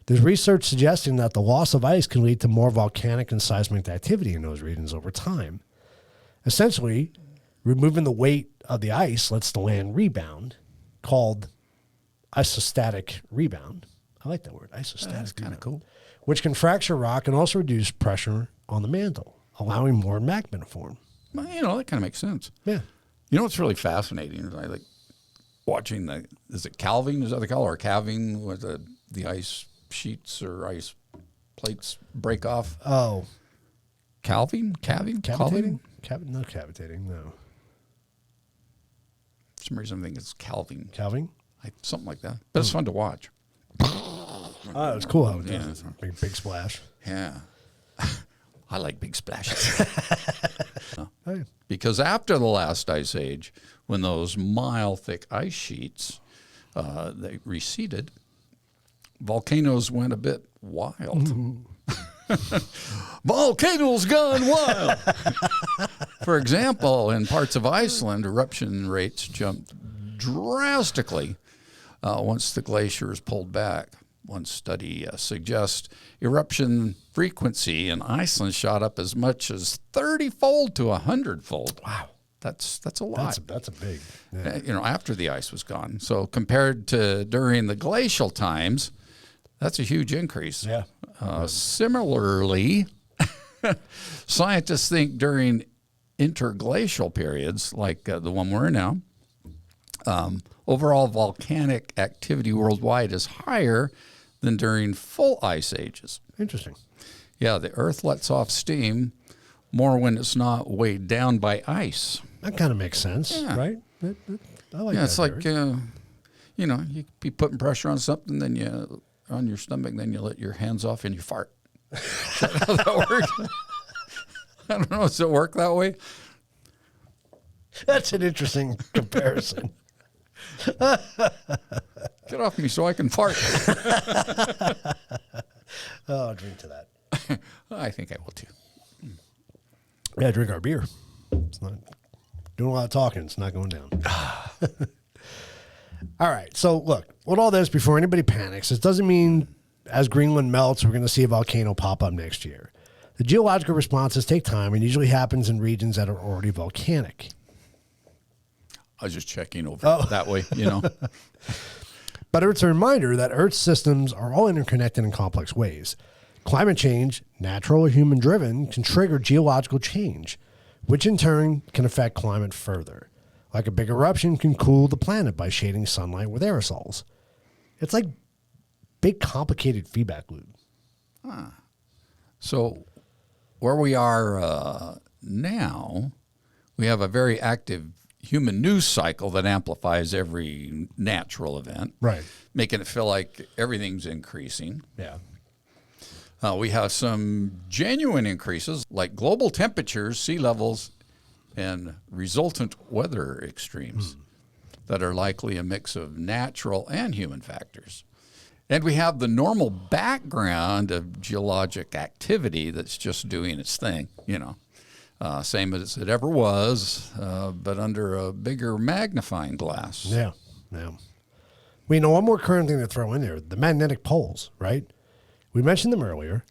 There's research suggesting that the loss of ice can lead to more volcanic and seismic activity in those regions over time. Essentially, removing the weight of the ice lets the land rebound, called isostatic rebound. I like that word, isostatic. That's kind of cool. Which can fracture rock and also reduce pressure on the mantle, allowing more magma to form. Well, you know, that kind of makes sense. Yeah. You know what's really fascinating is I like watching is it calving? Is that the color? Or calving with the ice sheets or ice plates break off? Oh. Calving? Cavitating? Calving? Not cavitating, no. For some reason I think it's calving. Calving? Something like that. But it's fun to watch. Oh, it's cool how it does. Yeah. Big splash. Yeah. I like big splashes. Hey. Because after the last ice age, when those mile-thick ice sheets they receded, volcanoes went a bit wild. Volcanoes gone wild. For example, in parts of Iceland, eruption rates jumped drastically once the glaciers pulled back. One study suggests eruption frequency in Iceland shot up as much as 30-fold to 100-fold. Wow. That's a lot. That's a big. Yeah. You know, after the ice was gone. So compared to during the glacial times, that's a huge increase. Yeah. Similarly, scientists think during interglacial periods, like the one we're in now, overall volcanic activity worldwide is higher than during full ice ages. Interesting. Yeah, the Earth lets off steam more when it's not weighed down by ice. That kind of makes sense, Yeah. right? I like Yeah, that it's like, theory. you know, you be putting pressure on something, then you on your stomach, then you let your hands off and you fart. Is that how that works? I don't know. Does it work that way? That's an interesting comparison. Get off me so I can fart. Oh, I'll drink to that. I think I will too. Yeah, drink our beer. It's not doing a lot of talking. It's not going down. All right. So look, with all this, before anybody panics, it doesn't mean as Greenland melts, we're going to see a volcano pop up next year. The geological responses take time and usually happens in regions that are already volcanic. I was just checking over that way, you know. But it's a reminder that Earth's systems are all interconnected in complex ways. Climate change, natural or human driven, can trigger geological change, which in turn can affect climate further. Like a big eruption can cool the planet by shading sunlight with aerosols. It's like big complicated feedback loop. So where we are now, we have a very active human news cycle that amplifies every natural event, Right. making it feel like everything's increasing. Yeah. We have some genuine increases like global temperatures, sea levels, and resultant weather extremes that are likely a mix of natural and human factors. And we have the normal background of geologic activity that's just doing its thing, you know, same as it ever was, but under a bigger magnifying glass. Yeah. Yeah. We know one more current thing to throw in there, the magnetic poles, right? We mentioned them earlier.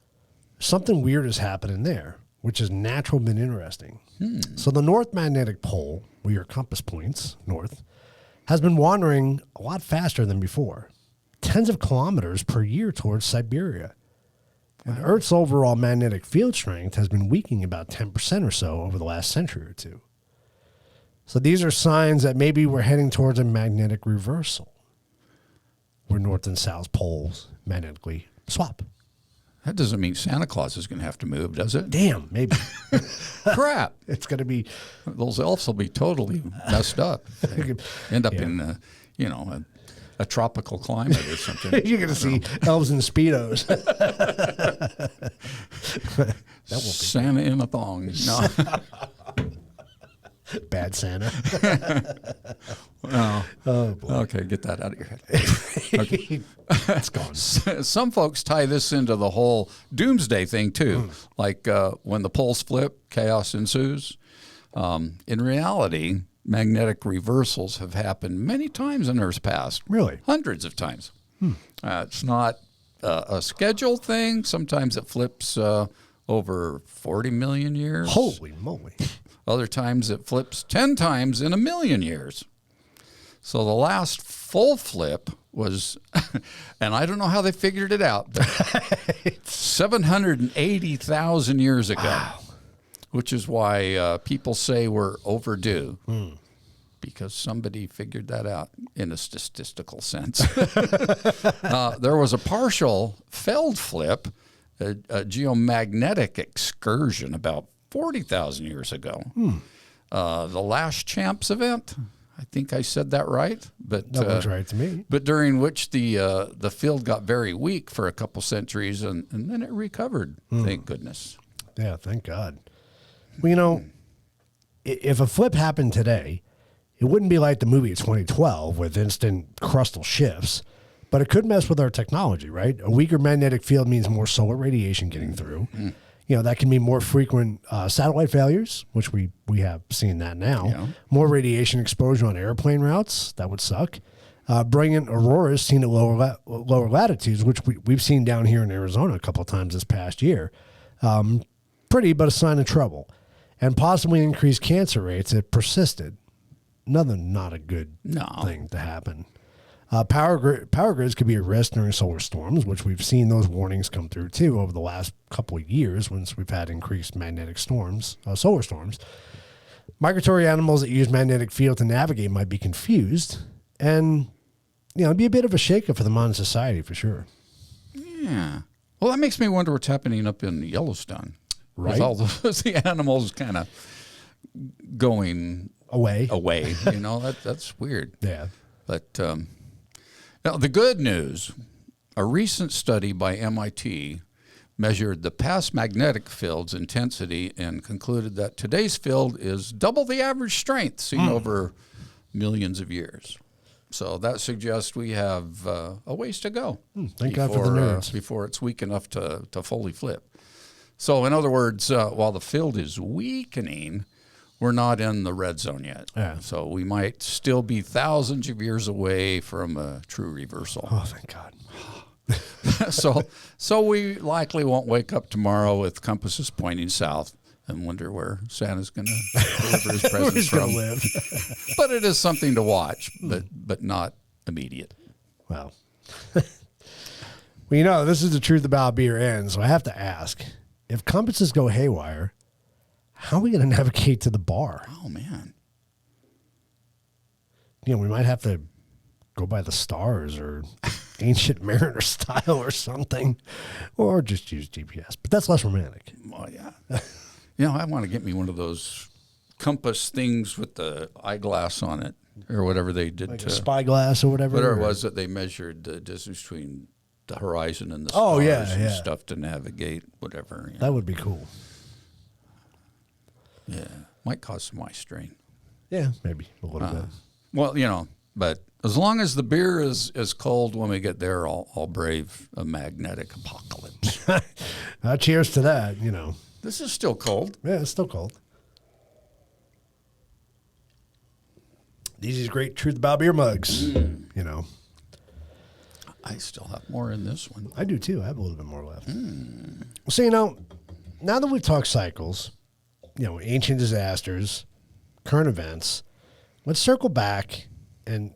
Something weird is happening there, which is natural but interesting. So the North Magnetic Pole, where your compass points north, has been wandering a lot faster than before, tens of kilometers per year towards Siberia. And Earth's overall magnetic field strength has been weakening about 10% or so over the last century or two. So these are signs that maybe we're heading towards a magnetic reversal, where North and South poles magnetically swap. That doesn't mean Santa Claus is going to have to move, does it? Damn, maybe. Crap. It's going to be... Those elves will be totally messed up. They end up in, a tropical climate or something. You're going to see elves in Speedos. That won't be Santa in a thong. No. bad Santa. Oh, boy. okay, get that out of your head. Okay. It's gone. Some folks tie this into the whole doomsday thing too, like when the poles flip, chaos ensues. In reality, magnetic reversals have happened many times in Earth's past. Really? Hundreds of times. It's not a scheduled thing. Sometimes it flips over 40 million years. Holy moly. Other times it flips 10 times in a million years. So the last full flip was, and I don't know how they figured it out, but 780,000 years ago, wow. Which is why people say we're overdue, because somebody figured that out in a statistical sense. There was a partial failed flip, a geomagnetic excursion about 40,000 years ago. The last Champs event, I think I said that right, but that was right to me. But during which the field got very weak for a couple centuries, and then it recovered. Thank goodness. Yeah, thank God. Well, if a flip happened today, it wouldn't be like the movie 2012 with instant crustal shifts, but it could mess with our technology, right? A weaker magnetic field means more solar radiation getting through. That can mean more frequent satellite failures, which we have seen that now. Yeah. More radiation exposure on airplane routes. That would suck. Brilliant auroras seen at lower latitudes, which we've seen down here in Arizona a couple of times this past year. Pretty, but a sign of trouble. And possibly increased cancer rates if persisted. Not a good thing to happen. Power grids could be a risk during solar storms, which we've seen those warnings come through too over the last couple of years once we've had increased magnetic storms, solar storms. Migratory animals that use magnetic field to navigate might be confused, and it'd be a bit of a shakeup for the modern society for sure. Yeah. Well, that makes me wonder what's happening up in Yellowstone. Right. With all the animals kind of going away. That's weird. Yeah. But now the good news, a recent study by MIT measured the past magnetic field's intensity and concluded that today's field is double the average strength seen over millions of years. So that suggests we have a ways to go. Thank God for the nerds. Before it's weak enough to fully flip. So in other words, while the field is weakening, we're not in the red zone yet. Yeah. So we might still be thousands of years away from a true reversal. Oh, thank God. So we likely won't wake up tomorrow with compasses pointing south and wonder where Santa's going to deliver his presents from. Live. But it is something to watch, but not immediate. Well, this is the truth about beer ends, so I have to ask, if compasses go haywire, how are we going to navigate to the bar? Oh, man. We might have to go by the stars or ancient mariner style or something, or just use GPS. But that's less romantic. Well, yeah. I want to get me one of those compass things with the eyeglass on it or whatever they did. Like a spyglass or whatever. Whatever it was that they measured the distance between the horizon and the stars and stuff to navigate, whatever. That would be cool. Yeah. Might cause some eye strain. Yeah, maybe a little bit. Well, but as long as the beer is cold when we get there, I'll brave a magnetic apocalypse. Cheers to that, This is still cold. Yeah, it's still cold. These are great Truth About Beer mugs, I still have more in this one. I do too. I have a little bit more left. So, now that we've talked cycles, ancient disasters, current events, let's circle back and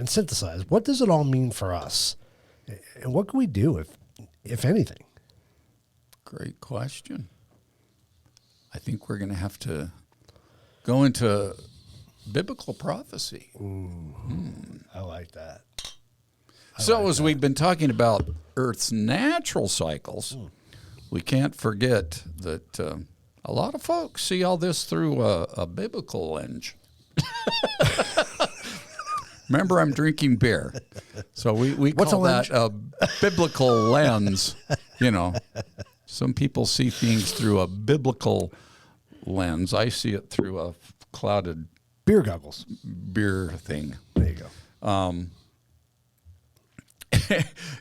synthesize. What does it all mean for us? And what can we do, if anything? Great question. I think we're going to have to go into biblical prophecy. I like that. As we've been talking about Earth's natural cycles, we can't forget that a lot of folks see all this through a biblical lens. Remember, I'm drinking beer. So we call that a biblical lens. Some people see things through a biblical lens. I see it through a clouded Beer goggles. beer thing. There you go.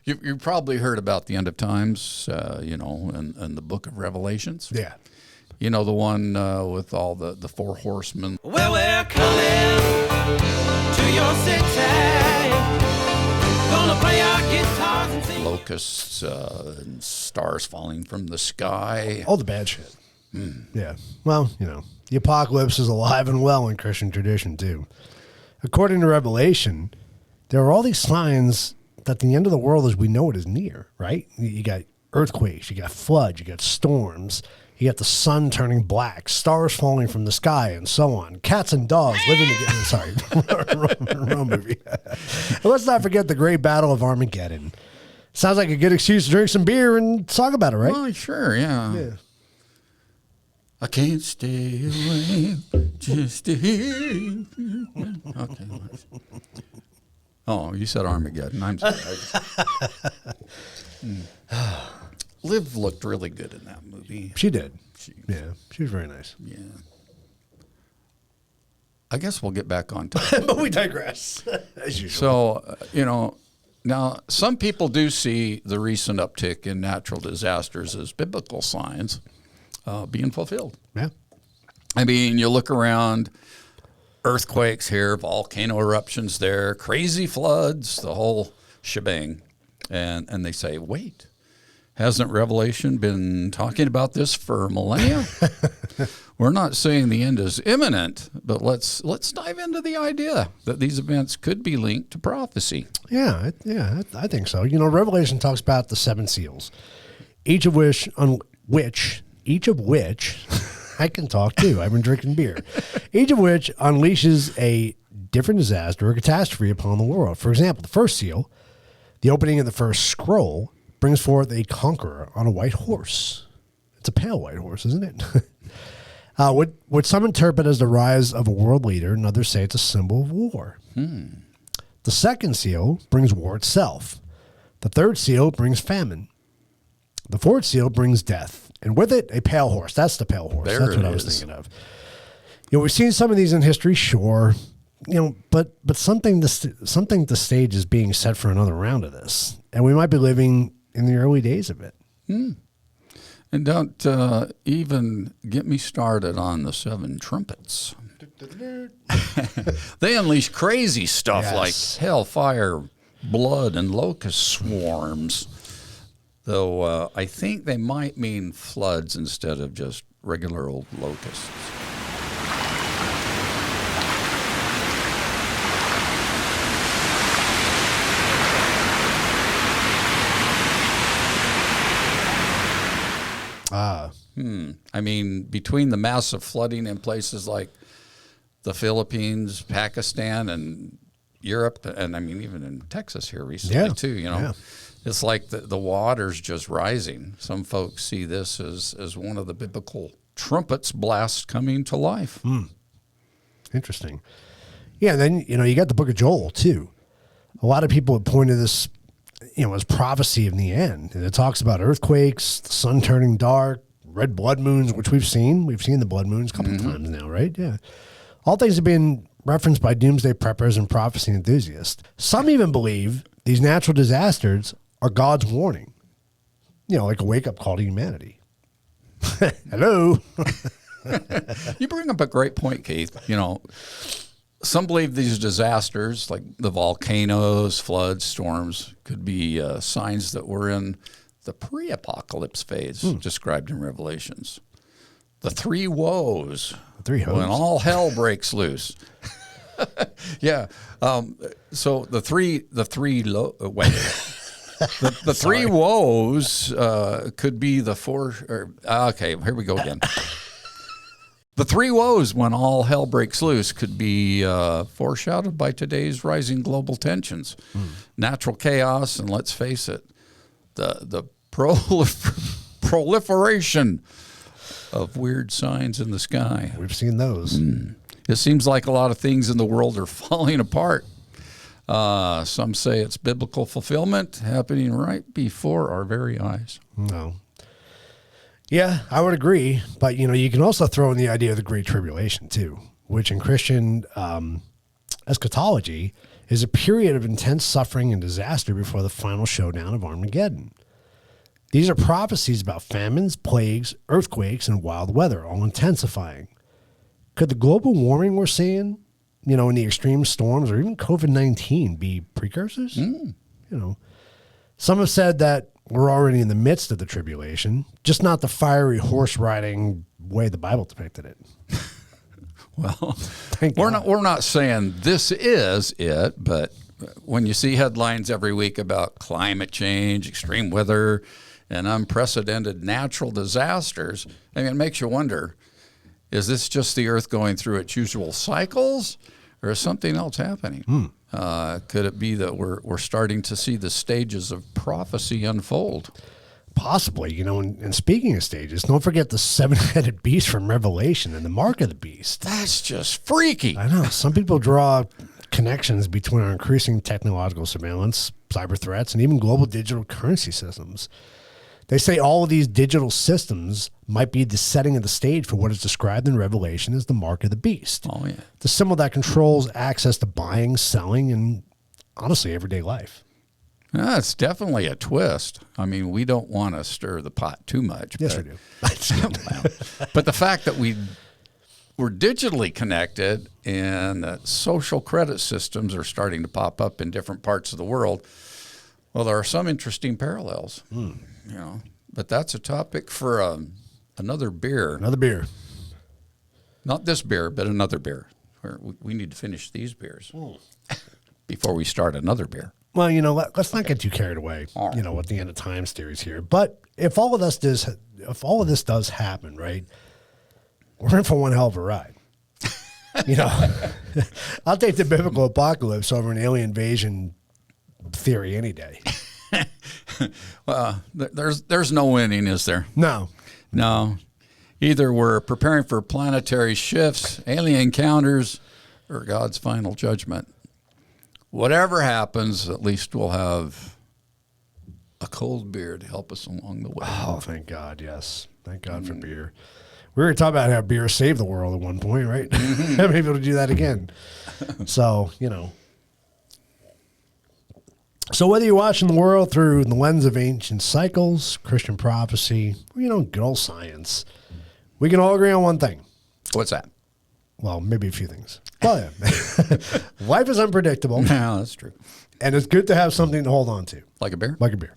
You've probably heard about the end of times, in the book of Revelations. Yeah. The one with all the four horsemen. Well, we're coming to your city. Gonna play our guitars and sing. Locusts and stars falling from the sky. All the bad shit. Yeah. Well, the apocalypse is alive and well in Christian tradition, too. According to Revelation, there are all these signs that the end of the world as we know it is near, right? You got earthquakes, you got floods, you got storms, you got the sun turning black, stars falling from the sky, and so on. Cats and dogs living together. Sorry, wrong movie. And let's not forget the great battle of Armageddon. Sounds like a good excuse to drink some beer and talk about it, right? Well, sure, yeah. I can't stay away just to hear you. Okay. Oh, you said Armageddon. I'm sorry. Liv looked really good in that movie. She did. Yeah, she was very nice. Yeah. I guess we'll get back on topic. But we digress, as usual. So, now some people do see the recent uptick in natural disasters as biblical signs being fulfilled. Yeah. I mean, you look around, earthquakes here, volcano eruptions there, crazy floods, the whole shebang. And they say, wait, hasn't Revelation been talking about this for millennia? We're not saying the end is imminent, but let's dive into the idea that these events could be linked to prophecy. Yeah, I think so. Revelation talks about the seven seals, each of which I can talk too. I've been drinking beer. Each of which unleashes a different disaster or catastrophe upon the world. For example, the first seal, the opening of the first scroll, brings forth a conqueror on a white horse. It's a pale white horse, isn't it? What some interpret as the rise of a world leader, and others say it's a symbol of war. The second seal brings war itself. The third seal brings famine. The fourth seal brings death. And with it, a pale horse. That's the pale horse. That's what I was thinking of. We've seen some of these in history, sure. But something the stage is being set for another round of this. And we might be living in the early days of it. And don't even get me started on the seven trumpets. They unleash crazy stuff like hellfire, blood, and locust swarms. Though I think they might mean floods instead of just regular old locusts. I mean, between the massive flooding in places like the Philippines, Pakistan, and Europe, and I mean, even in Texas here recently too, it's like the water's just rising. Some folks see this as one of the biblical trumpets blast coming to life. Interesting. Yeah, and then, you got the book of Joel, too. A lot of people have pointed this, as prophecy in the end. And it talks about earthquakes, the sun turning dark, red blood moons, which we've seen. We've seen the blood moons a couple of times now, right? Yeah. All things have been referenced by doomsday preppers and prophecy enthusiasts. Some even believe these natural disasters are God's warning, like a wake-up call to humanity. Hello. You bring up a great point, Keith. some believe these disasters, like the volcanoes, floods, storms, could be signs that we're in the pre-apocalypse phase described in Revelations. The three woes. Three hoes. When all hell breaks loose. Yeah. So the three woes could be the four. Okay, here we go again. The three woes when all hell breaks loose could be foreshadowed by today's rising global tensions, natural chaos, and let's face it, the proliferation of weird signs in the sky. We've seen those. It seems like a lot of things in the world are falling apart. Some say it's biblical fulfillment happening right before our very eyes. No. Yeah, I would agree. But, you can also throw in the idea of the Great Tribulation, too, which in Christian eschatology is a period of intense suffering and disaster before the final showdown of Armageddon. These are prophecies about famines, plagues, earthquakes, and wild weather, all intensifying. Could the global warming we're seeing, in the extreme storms or even COVID-19 be precursors? Some have said that we're already in the midst of the tribulation, just not the fiery horse riding way the Bible depicted it. Well, we're not saying this is it, but when you see headlines every week about climate change, extreme weather, and unprecedented natural disasters, it makes you wonder, is this just the earth going through its usual cycles, or is something else happening? Could it be that we're starting to see the stages of prophecy unfold? Possibly, and speaking of stages, don't forget the seven-headed beast from Revelation and the mark of the beast. That's just freaky. I know. Some people draw connections between our increasing technological surveillance, cyber threats, and even global digital currency systems. They say all of these digital systems might be the setting of the stage for what is described in Revelation as the mark of the beast. Oh, yeah. The symbol that controls access to buying, selling, and honestly, everyday life. Yeah, it's definitely a twist. We don't want to stir the pot too much. Yes, but, we do. But the fact that we're digitally connected and that social credit systems are starting to pop up in different parts of the world, well, there are some interesting parallels. But that's a topic for another beer. Another beer. Not this beer, but another beer. We need to finish these beers before we start another beer. Well, let's not get too carried away, with the end of times theories here. But if all of this does happen, right, we're in for one hell of a ride. I'll take the biblical apocalypse over an alien invasion theory any day. Well, there's no winning, is there? No. Either we're preparing for planetary shifts, alien encounters, or God's final judgment. Whatever happens, at least we'll have a cold beer to help us along the way. Oh, thank God, yes. Thank God for beer. We were talking about how beer saved the world at one point, right? Maybe we'll do that again. So, So whether you're watching the world through the lens of ancient cycles, Christian prophecy, or, good old science, we can all agree on one thing. What's that? Well, maybe a few things. Well, yeah. Life is unpredictable. No, that's true. And it's good to have something to hold on to. Like a beer? Like a beer.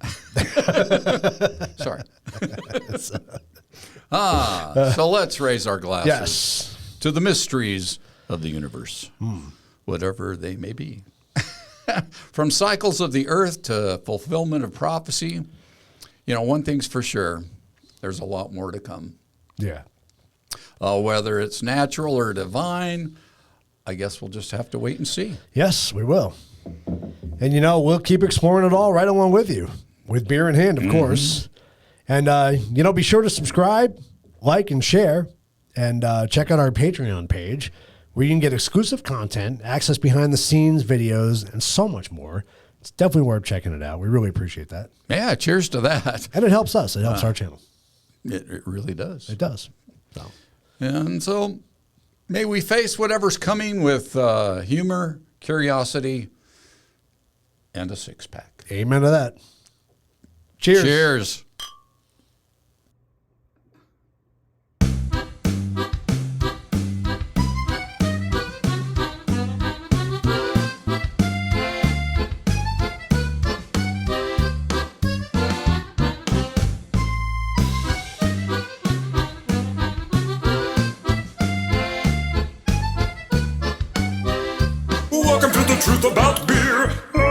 Sorry. So let's raise our glasses Yes. to the mysteries of the universe, whatever they may be. From cycles of the earth to fulfillment of prophecy, one thing's for sure, there's a lot more to come. Yeah. Whether it's natural or divine, I guess we'll just have to wait and see. Yes, we will. And, we'll keep exploring it all right along with you, with beer in hand, of course. And, be sure to subscribe, like, and share, and check out our Patreon page, where you can get exclusive content, access behind-the-scenes videos, and so much more. It's definitely worth checking it out. We really appreciate that. Yeah, cheers to that. And it helps us. It helps our channel. It really does. It does. So. And so may we face whatever's coming with humor, curiosity, and a six-pack. Amen to that. Cheers. Cheers. truth about beer.